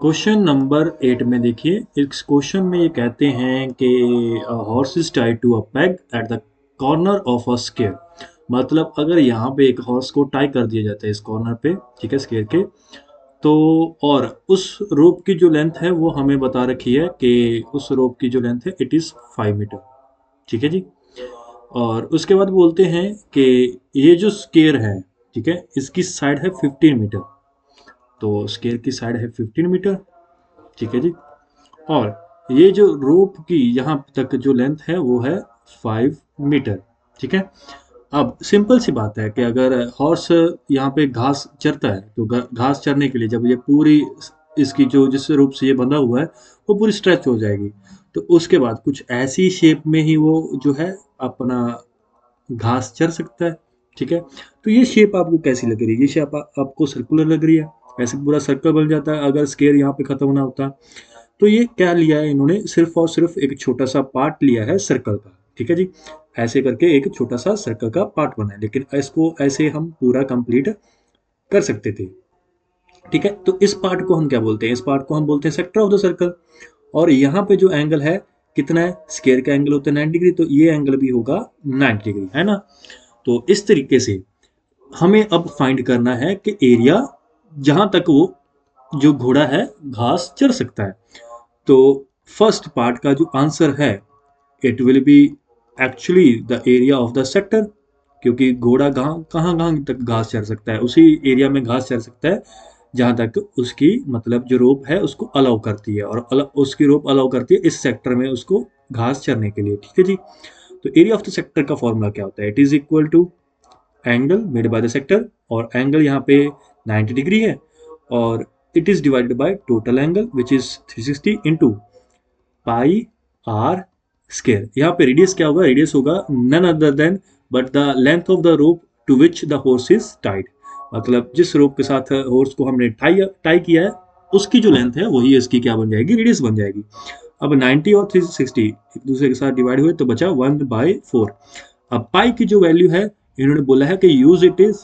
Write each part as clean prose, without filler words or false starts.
Question number 8 में देखिए, इस क्वेश्चन में ये कहते हैं कि horse is tied to a peg at the corner of a square. मतलब अगर यहाँ पे एक हॉर्स को टाई कर दिया जाता है इस कॉर्नर पे, ठीक है, स्केयर के, तो और उस रोप की जो लेंथ है वो हमें बता रखी है कि उस रोप की जो लेंथ है इट इज़ 5 मीटर। ठीक है जी। और उसके बाद बोलते हैं कि ये जो स्केयर है, ठीक है, इसकी साइड है 15 मीटर। तो स्केयर की साइड है 15 मीटर, ठीक है जी। और ये जो रोप की यहाँ तक जो लेंथ है वो है 5 मीटर। ठीक है। अब सिंपल सी बात है कि अगर हॉर्स यहाँ पे घास चरता है तो घास चरने के लिए जब ये पूरी इसकी जो जिस रूप से ये बंधा हुआ है वो पूरी स्ट्रेच हो जाएगी, तो उसके बाद कुछ ऐसी शेप में ही वो जो है अपना घास चर सकता है। ठीक है। तो ये शेप आपको कैसी लग रही है? ये शेप आपको सर्कुलर लग रही है, ऐसे पूरा सर्कल बन जाता है अगर स्केयर यहाँ पे खत्म ना होता। तो ये क्या लिया है इन्होंने, सिर्फ और सिर्फ एक छोटा सा पार्ट लिया है सर्कल का। ठीक है जी। ऐसे करके एक छोटा सा सर्कल का पार्ट बना है, लेकिन इसको ऐसे हम पूरा कंप्लीट कर सकते थे। ठीक है। तो इस पार्ट को हम क्या बोलते हैं? इस पार्ट को हम बोलते हैं सेक्टर ऑफ द सर्कल। और यहाँ पे जो एंगल है कितना है? स्केयर का एंगल होता है 90 डिग्री, तो ये एंगल भी होगा 90 डिग्री, है ना। तो इस तरीके से हमें अब फाइंड करना है कि एरिया जहां तक वो जो घोड़ा है घास चर सकता है। तो फर्स्ट पार्ट का जो आंसर है it will be actually the area of the sector, क्योंकि घोड़ा कहाँ कहाँ तक घास चर सकता है? उसी एरिया में घास चर सकता है जहां तक उसकी मतलब जो रोप है उसको अलाउ करती है, और उसकी रोप अलाउ करती है इस सेक्टर में उसको घास चरने के लिए। ठीक है जी। तो एरिया ऑफ द सेक्टर का फॉर्मूला क्या होता है? It is equal to angle made by the sector, और एंगल यहाँ पे 90 डिग्री है, और it is divided by total angle which is 360 into pi r square. यहाँ पे रेडियस क्या होगा? रेडियस होगा none other than but the length of the rope to which the horse is tied. मतलब जिस रोप के साथ हॉर्स को हमने टाई टाई किया है उसकी जो लेंथ है वही इसकी क्या बन जाएगी? रेडियस बन जाएगी। अब 90 और 360 एक दूसरे के साथ डिवाइड हुए तो बचा 1/4। अब पाई की जो वैल्यू है इन्होंने बोला है कि यूज इट इज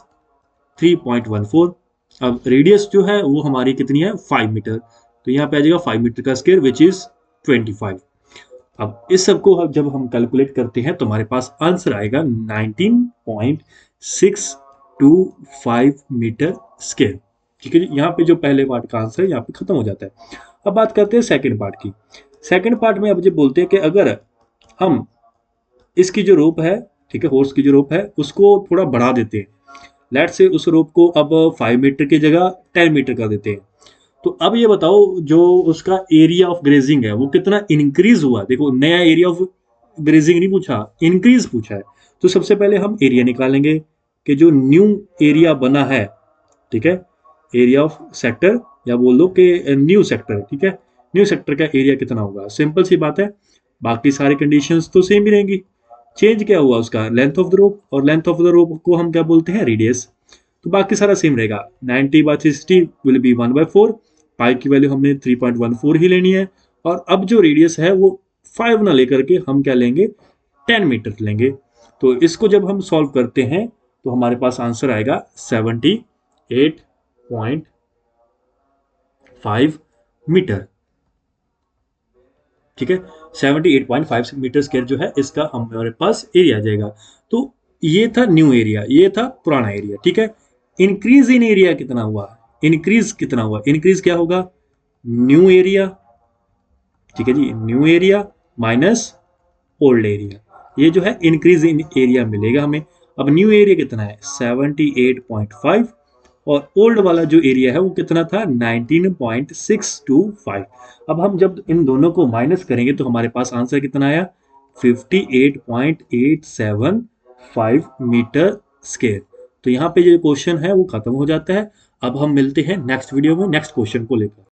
3.14। अब रेडियस जो है वो हमारी कितनी है? 5 मीटर। तो यहाँ पे आ जाएगा 5 मीटर का स्केयर विच इज 25। अब इस सब को जब हम कैलकुलेट करते हैं तो हमारे पास आंसर आएगा 19.625 मीटर स्केयर। ठीक है जी। यहाँ पे जो पहले पार्ट का आंसर है यहाँ पे खत्म हो जाता है। अब बात करते हैं सेकंड पार्ट की। सेकंड पार्ट में अब जो बोलते हैं कि अगर हम इसकी जो रोप है, ठीक है, हॉर्स की जो रोप है उसको थोड़ा बढ़ा देते हैं, लेट से उस रोप को अब 5 मीटर की जगह 10 मीटर कर देते हैं, तो अब ये बताओ जो उसका एरिया ऑफ ग्रेजिंग है वो कितना इंक्रीज हुआ? देखो, नया एरिया ऑफ ग्रेजिंग नहीं पूछा, इंक्रीज पूछा है। तो सबसे पहले हम एरिया निकालेंगे कि जो न्यू एरिया बना है, ठीक है, एरिया ऑफ सेक्टर, या बोल दो कि न्यू सेक्टर, ठीक है, न्यू सेक्टर का एरिया कितना होगा? सिंपल सी बात है, बाकी सारी कंडीशंस तो सेम ही रहेंगी। चेंज क्या हुआ? उसका लेंथ ऑफ द रोप, और लेंथ ऑफ द रोप को हम क्या बोलते हैं? रेडियस। तो बाकी सारा सेम रहेगा। 90/60 विल बी 1/4। पाई की वैल्यू हमने 3.14 ही लेनी है, और अब जो रेडियस है वो 5 ना लेकर के हम क्या लेंगे? 10 मीटर लेंगे। तो इसको जब हम सॉल्व करते हैं तो हमारे पास आंसर आएगा 78.5 मीटर। ठीक है। 78.5 मीटर स्क्वायर जो है इसका हमारे पास एरिया आ जाएगा। तो ये था न्यू एरिया, ये था पुराना एरिया। ठीक है। इंक्रीज इन एरिया कितना हुआ? इंक्रीज कितना हुआ? इंक्रीज क्या होगा? न्यू एरिया, ठीक है जी, new area minus old area, ये जो है इंक्रीज इन एरिया मिलेगा हमें। अब न्यू एरिया कितना है? 78.5, और ओल्ड वाला जो एरिया है वो कितना था? 19.625। अब हम जब इन दोनों को माइनस करेंगे तो हमारे पास आंसर कितना आया? 58.875 मीटर स्क्वायर। तो यहाँ पे जो क्वेश्चन है वो खत्म हो जाता है। अब हम मिलते हैं नेक्स्ट वीडियो में नेक्स्ट क्वेश्चन को लेकर।